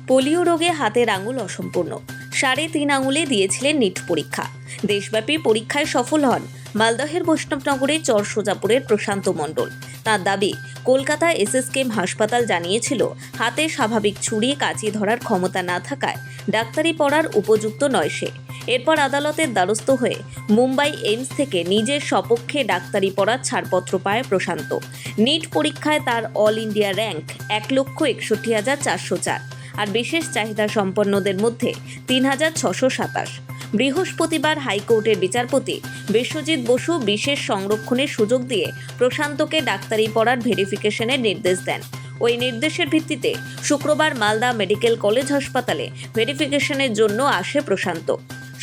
Polio রোগে হাতের আঙুল অসম্পূর্ণ, 3.5 আঙুলে দিয়েছিলেন নিট পরীক্ষা। দেশব্যাপী পরীক্ষায় সফল হন মালদহের বৈষ্ণবনগরের চরসোজাপুরের প্রশান্ত মণ্ডল। তার দাবি, কলকাতা এসএসকেএম হাসপাতাল জানিয়েছিল হাতে স্বাভাবিক ছুরি কাঁচি ধরার ক্ষমতা না থাকায় ডাক্তারি পড়ার উপযুক্ত নয় সে। এরপর আদালতের দ্বারস্থ হয়ে মুম্বাই এইমস থেকে নিজের সপক্ষে ডাক্তারি পড়ার ছাড়পত্র পায় প্রশান্ত। নিট পরীক্ষায় তার অল ইন্ডিয়া র্যাঙ্ক 1,61,404 আর বিশেষ চাহিদা সম্পন্নদের মধ্যে 3,627। বৃহস্পতিবার হাইকোর্টের বিচারপতি বিশ্বজিৎ বসু বিশেষ সংরক্ষণের সুযোগ দিয়ে প্রশান্তকে ডাক্তারি পড়ার ভেরিফিকেশনের নির্দেশ দেন। ওই নির্দেশের ভিত্তিতে শুক্রবার মালদা মেডিকেল কলেজ হাসপাতালে ভেরিফিকেশনের জন্য আসে প্রশান্ত।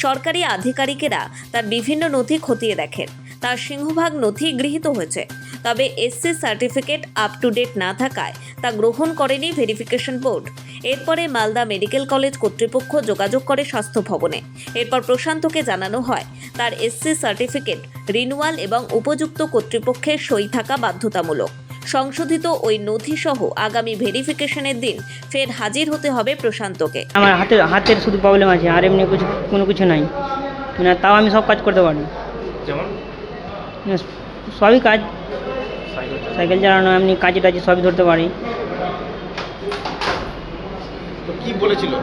সরকারি আধিকারিকেরা তার বিভিন্ন নথি খতিয়ে দেখেন। তার সিংহভাগ নথি গৃহীত হয়েছে, তবে SC certificate up to date না থাকায় তা গ্রহণ করেনি ভেরিফিকেশন বোর্ড। এরপরে মালদা মেডিকেল কলেজ কর্তৃপক্ষ যোগাযোগ করে স্বাস্থ্য ভবনে। এরপর প্রশান্তকে জানানো হয় তার এসসি সার্টিফিকেট রিনুয়াল এবং উপযুক্ত কর্তৃপক্ষের সই থাকা বাধ্যতামূলক। সংশোধিত ওই নথি সহ আগামী ভেরিফিকেশনের দিন ফের হাজির হতে হবে প্রশান্তকে। আমার হাতের শুধু প্রবলেম আছে, আর এমনি কোনো কিছু নাই, মানে তাও আমি সব কাজ করতে পারি। যেমন সবই কাজ, সাইকেল চালানো, এমনি কাজে টাজে সবই ধরতে পারি। তো কি বলেছিল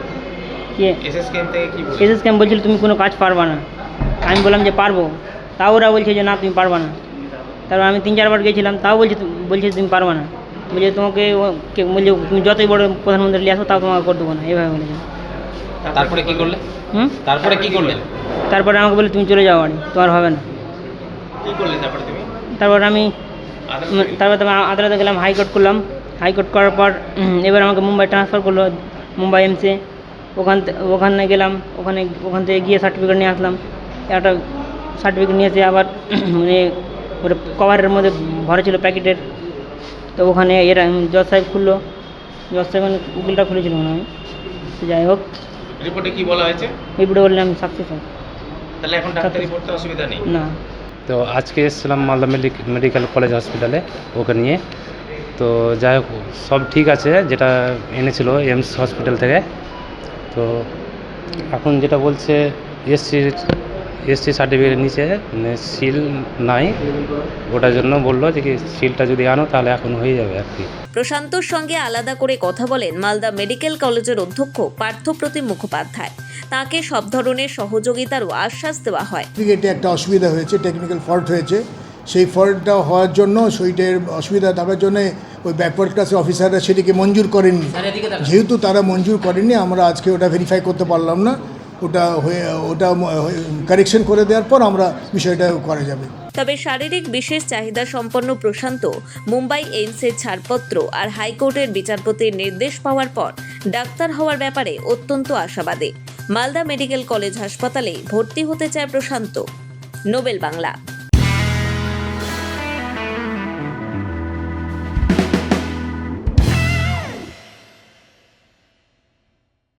কে? এসএসকেএম থেকে কি বলেছিল? এসএসকেএম বলছিল তুমি কোনো কাজ পারবা না। আমি বললাম যে পারবো, তাও ওরা বলছে যে না তুমি পারবা না। তারপর আমি 3-4 বার গেছিলাম, তাও বলছে তুমি পারবা না। বলছে তোমাকে বলছে তুমি যতই বড় প্রধানমন্ত্রী নিয়ে আসো তাও তোমাকে করে দেবো না, এইভাবে বলেছে। তারপরে কি করলে? তারপরে কি করলে? তারপরে আমাকে বলে তুমি চলে যাও বাড়ি, তোমার হবে না। কি করলে তারপরে তুমি? তারপর আমি আদালতে গেলাম, হাইকোর্ট করলাম। হাইকোর্ট করার পর এবার আমাকে মুম্বাই ট্রান্সফার করলো, মুম্বাই এমসে। ওখানে গেলাম, ওখান থেকে গিয়ে সার্টিফিকেট নিয়ে আসলাম। একটা সার্টিফিকেট নিয়ে এসে আবার মানে ওটা কভারের মধ্যে ভরা ছিল প্যাকেটের। তো ওখানে এরা জজ সাহেব খুললো, জজ সাহেব উকিলটা খুলেছিল মনে হয়। যাই হোক, রিপোর্টে কি বলা হয়েছে? রিপোর্টে বললাম সাকসেস হয়। তাহলে এখন ডাক্তারি পড়তে অসুবিধা নেই? না। তো আজকে এসেছিলাম মালদা মেডিকেল কলেজ হসপিটালে ওকে নিয়ে। তো যাই হোক, সব ঠিক আছে যেটা এনেছিল এইমস হসপিটাল থেকে। তো এখন যেটা বলছে এসসি সার্টিফিকেট নিচে মানে সিল নাই, ওটার জন্য বললো যে কি সিলটা যদি আনো তাহলে এখন হয়ে যাবে আর কি। প্রশান্তর সঙ্গে আলাদা করে কথা বলেন মালদা মেডিকেল কলেজের অধ্যক্ষ পার্থপ্রতিম মুখোপাধ্যায়। তাকে সব ধরনের সহযোগিতারও আশ্বাস দেওয়া হয়। এটা একটা অসুবিধা হয়েছে, টেকনিক্যাল ফল্ট হয়েছে। সেই ফল্টটা হওয়ার জন্য সেইটার অসুবিধা থাকার জন্য ওই ব্যাকওয়ার্ড ক্লাসের অফিসাররা সেটিকে মঞ্জুর করেননি। যেহেতু তারা মঞ্জুর করেননি, আমরা আজকে ওটা ভেরিফাই করতে পারলাম না। ওটা কারেকশন করে দেওয়ার পর আমরা বিষয়টা করা যাবে। তবে শারীরিক বিশেষ চাহিদা সম্পন্ন প্রশান্ত মুম্বাই এইমসের ছাড়পত্র আর হাইকোর্টের বিচারপতির নির্দেশ পাওয়ার পর ডাক্তার হওয়ার ব্যাপারে অত্যন্ত আশাবাদী। মালদা মেডিকেল কলেজ হাসপাতালে ভর্তি হতে চায় প্রশান্ত। নোবেল বাংলা।